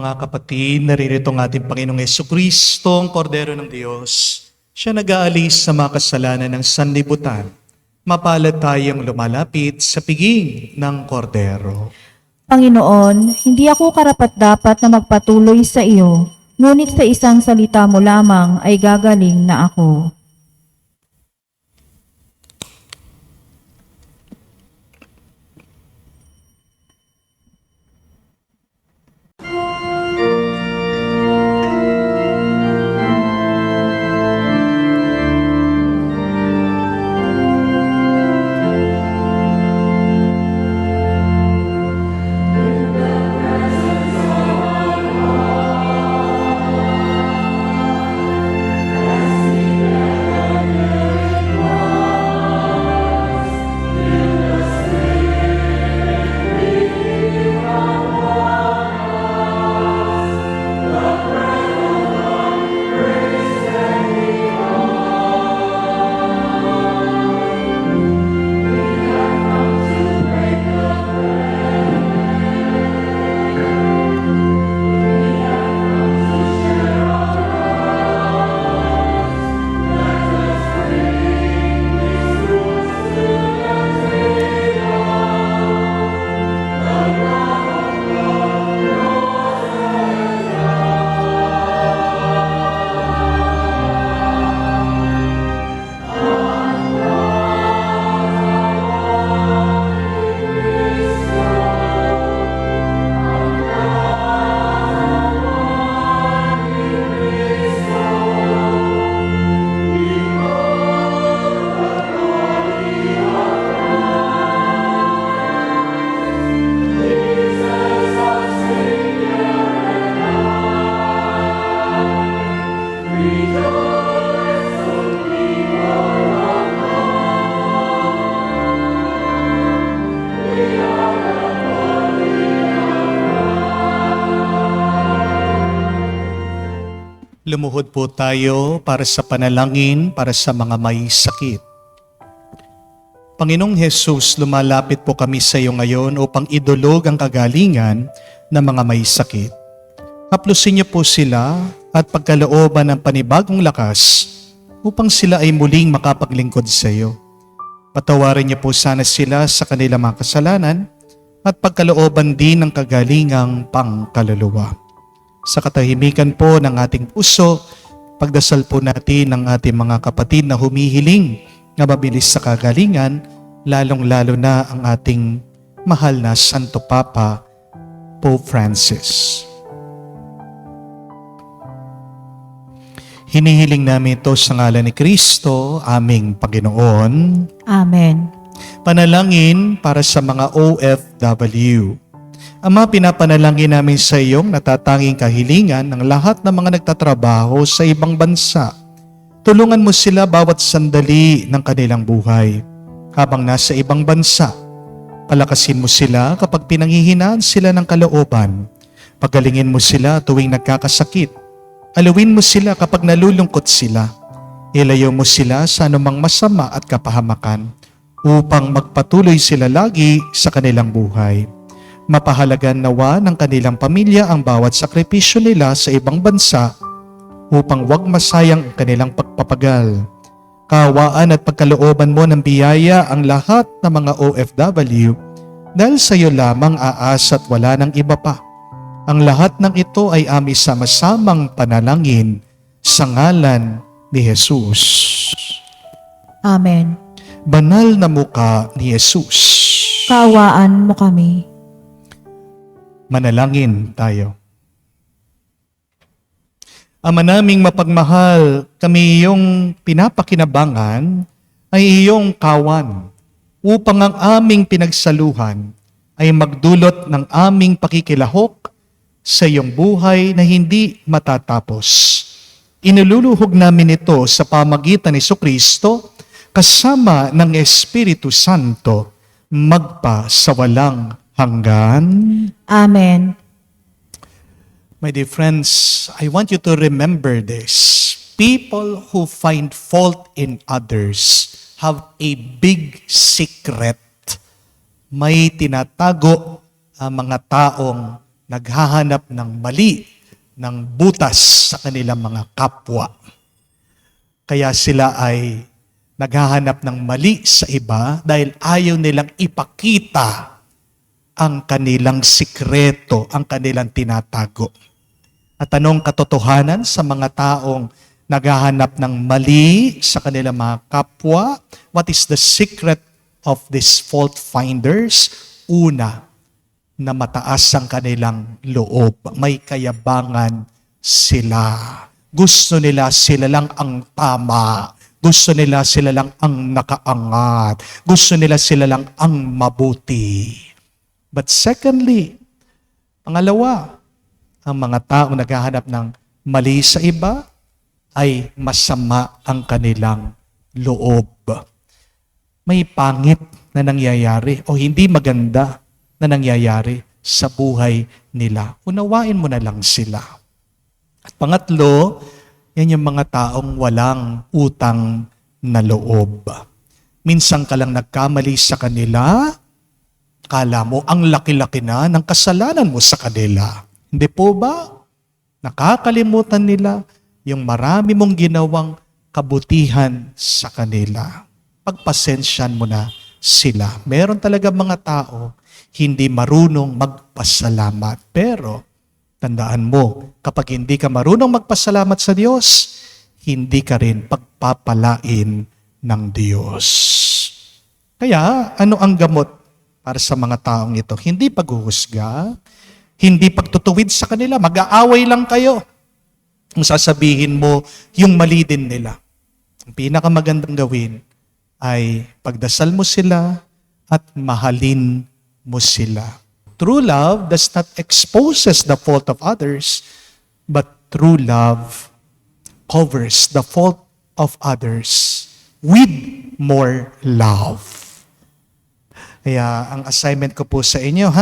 Mga kapatid, naririto ang ating Panginoong Jesucristo, ang Kordero ng Diyos. Siya nag-aalis sa mga kasalanan ng sanlibutan. Mapalad tayong lumalapit sa piging ng Kordero. Panginoon, hindi ako karapat-dapat na magpatuloy sa iyo, ngunit sa isang salita mo lamang ay gagaling na ako. Lumuhod po tayo para sa panalangin para sa mga may sakit. Panginoong Jesus, lumalapit po kami sa iyo ngayon upang idulog ang kagalingan ng mga may sakit. Haplusin niyo po sila at pagkalooban ng panibagong lakas upang sila ay muling makapaglingkod sa iyo. Patawarin niyo po sana sila sa kanilang mga kasalanan at pagkalooban din ng kagalingang pangkaluluwa. Sa katahimikan po ng ating puso, pagdasal po natin ng ating mga kapatid na humihiling na mabilis sa kagalingan, lalong-lalo na ang ating mahal na Santo Papa, Pope Francis. Hinihiling namin ito sa ngalan ni Kristo, aming Panginoon. Amen. Panalangin para sa mga OFW. Ama, pinapanalangin namin sa iyong natatanging kahilingan ng lahat ng mga nagtatrabaho sa ibang bansa. Tulungan mo sila bawat sandali ng kanilang buhay. Habang nasa ibang bansa, palakasin mo sila kapag pinanghihinaan sila ng kalooban. Pagalingin mo sila tuwing nagkakasakit. Aluin mo sila kapag nalulungkot sila. Ilayo mo sila sa anumang masama at kapahamakan upang magpatuloy sila lagi sa kanilang buhay. Mapahalagan nawa ng kanilang pamilya ang bawat sakripisyo nila sa ibang bansa upang wag masayang ang kanilang pagpapagal. Kaawaan at pagkalooban mo ng biyaya ang lahat ng mga OFW dahil sa iyo lamang aasa at wala ng iba pa. Ang lahat ng ito ay aming sama-samang panalangin sa ngalan ni Jesus. Amen. Banal na muka ni Jesus. Kaawaan mo kami. Manalangin tayo. Ama naming mapagmahal, kami iyong pinapakinabangan ay iyong kawan upang ang aming pinagsaluhan ay magdulot ng aming pakikilahok sa iyong buhay na hindi matatapos. Inululuhog namin ito sa pamagitan ni Jesucristo kasama ng Espiritu Santo magpa sa walang hanggan. Amen. My dear friends, I want you to remember this. People who find fault in others have a big secret. May tinatago ang mga taong naghahanap ng mali, ng butas sa kanilang mga kapwa. Kaya sila ay naghahanap ng mali sa iba dahil ayaw nilang ipakita ang kanilang sikreto, ang kanilang tinatago. At anong katotohanan sa mga taong naghahanap ng mali sa kanilang mga kapwa? What is the secret of these fault finders? Una, na mataas ang kanilang loob. May kayabangan sila. Gusto nila sila lang ang tama. Gusto nila sila lang ang nakaangat. Gusto nila sila lang ang mabuti. But secondly, pangalawa, ang mga tao naghahanap ng mali sa iba ay masama ang kanilang loob. May pangit na nangyayari o hindi maganda na nangyayari sa buhay nila. Unawain mo na lang sila. At pangatlo, yan yung mga taong walang utang na loob. Minsan ka lang nagkamali sa kanila, kala mo ang laki-laki na ng kasalanan mo sa kanila. Hindi po ba? Nakakalimutan nila yung marami mong ginawang kabutihan sa kanila. Pagpasensyan mo na sila. Meron talaga mga tao hindi marunong magpasalamat. Pero tandaan mo, kapag hindi ka marunong magpasalamat sa Diyos, hindi ka rin pagpapalain ng Diyos. Kaya ano ang gamot para sa mga taong ito? Hindi paghuhusga, hindi pagtutuwid sa kanila, mag-aaway lang kayo. Kung sasabihin mo, yung mali din nila. Ang pinakamagandang gawin ay pagdasal mo sila at mahalin mo sila. True love does not exposes the fault of others, but true love covers the fault of others with more love. Kaya ang assignment ko po sa inyo,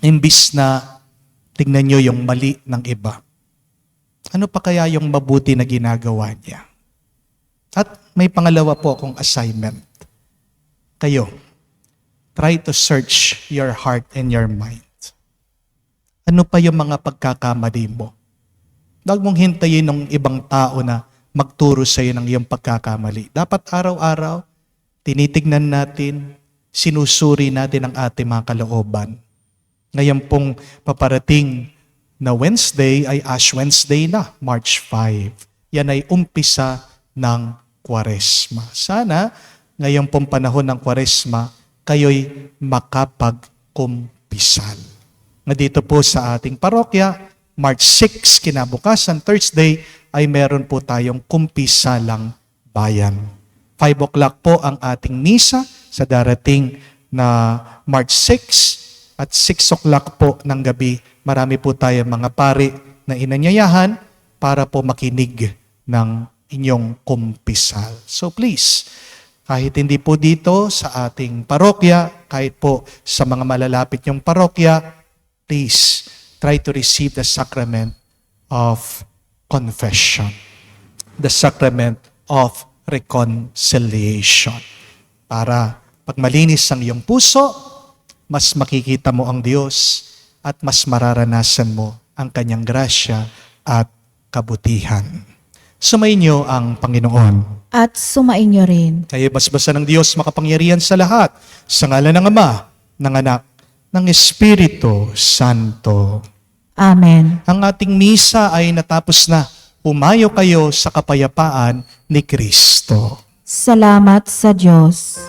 imbis na tingnan nyo yung mali ng iba, ano pa kaya yung mabuti na ginagawa niya? At may pangalawa po akong assignment. Kayo, try to search your heart and your mind. Ano pa yung mga pagkakamali mo? Huwag mong hintayin ng ibang tao na magturo sa iyo ng iyong pagkakamali. Dapat araw-araw, tinitignan natin, sinusuri natin ang ating mga kalooban. Ngayon pong paparating na Wednesday ay Ash Wednesday na, March 5. Yan ay umpisa ng Kwaresma. Sana ngayon pong panahon ng Kwaresma, kayo'y makapagkumpisal. Na dito po sa ating parokya, March 6, kinabukasan, Thursday, ay meron po tayong kumpisalang bayan. 5 o'clock po ang ating misa sa darating na March 6 at 6 o'clock po ng gabi, marami po tayong mga pari na inanyayahan para po makinig ng inyong kumpisal. So please, kahit hindi po dito sa ating parokya, kahit po sa mga malalapit yung parokya, please try to receive the sacrament of confession, the sacrament of reconciliation. Para pag malinis ang iyong puso, mas makikita mo ang Diyos at mas mararanasan mo ang kanyang grasya at kabutihan. Sumainyo ang Panginoon. At sumainyo rin. Kayo basbasa ng Diyos makapangyarihan sa lahat, sa ngalan ng Ama, ng Anak, ng Espiritu Santo. Amen. Ang ating misa ay natapos na. Pumayo kayo sa kapayapaan ni Kristo. Salamat sa Diyos.